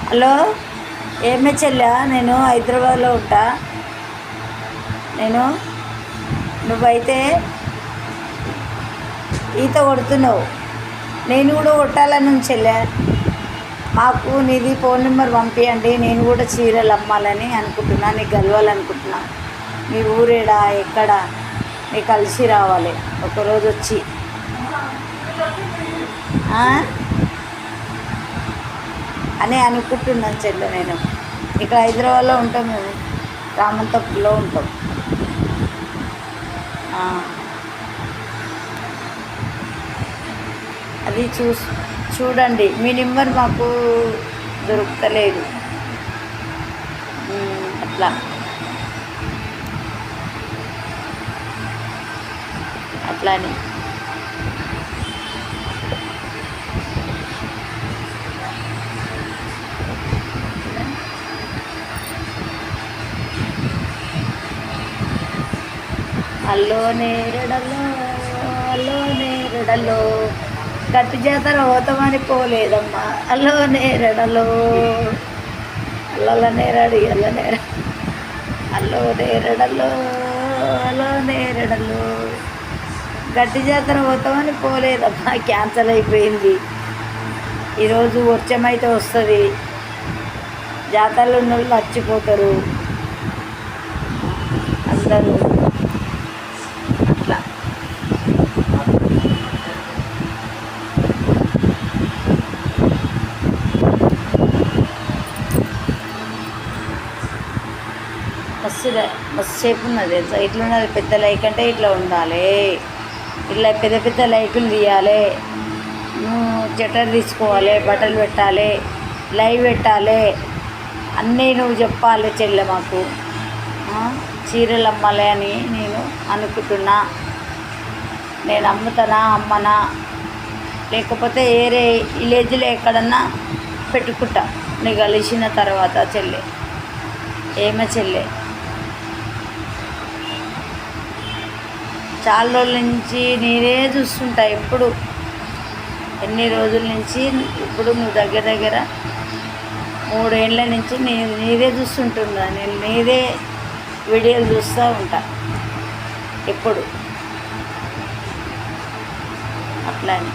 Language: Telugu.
హలో, ఏమే చెల్లె, నేను హైదరాబాద్లో ఉంటా. నువ్వైతే ఈత కొడుతున్నావు, నేను కూడా కొట్టాలని చెల్లె. మాకు నీది ఫోన్ నెంబర్ పంపించండి, నేను కూడా చీరలు అమ్మాలని అనుకుంటున్నా, నీకు కలవాలనుకుంటున్నా. మీ ఊరేడా, ఎక్కడ, నీకు కలిసి రావాలి ఒకరోజు వచ్చి. అని అనుకుంటున్నాను చెల్లె. నేను ఇక్కడ హైదరాబాద్లో ఉంటాం, మేము రామంతపురంలో ఉంటాం. అది చూడండి, మీ నెంబర్ మాకు దొరుకుతలేదు. అట్లానే అల్లో నేరడలో, అల్లో నేరడలో, గట్టి జాతర పోతామని పోలేదమ్మా. అల్లో నేరడలో, అల్ల నేరడి, అల్లో నేరడలో, అల్లో నేరడలో, గట్టి జాతర పోతామని పోలేదమ్మా, క్యాన్సల్ అయిపోయింది. ఈరోజు వర్షం అయితే వస్తుంది, జాతరలో ఉన్న వాళ్ళు చచ్చిపోతారు అందరూ. అట్లా మస్తు సేపు ఉన్నది తెలుసా. ఇట్లా ఉన్నది, పెద్ద లైక్ అంటే ఇట్లా ఉండాలి, ఇట్లా పెద్ద పెద్ద లైకులు తీయాలి, జటర్ తీసుకోవాలి, బట్టలు పెట్టాలి, లైవ్ పెట్టాలి, అన్నీ నువ్వు చెప్పాలి చెల్లె. మాకు చీరలు అమ్మాలి అని నేను అనుకుంటున్నా. నేను అమ్ముతానా, అమ్మనా, లేకపోతే వేరే విలేజ్లో ఎక్కడన్నా పెట్టుకుంటా నీకు కలిసిన తర్వాత చెల్లె. ఏమే చెల్లె, చాలా రోజుల నుంచి నేనే చూస్తుంటా, ఎప్పుడు ఎన్ని రోజుల నుంచి, ఇప్పుడు నువ్వు దగ్గర 3 ఏళ్ళ నుంచి నీదే చూస్తుంటున్నా. నేను నీదే వీడియోలు చూస్తూ ఉంటా ఎప్పుడు. అట్లా అని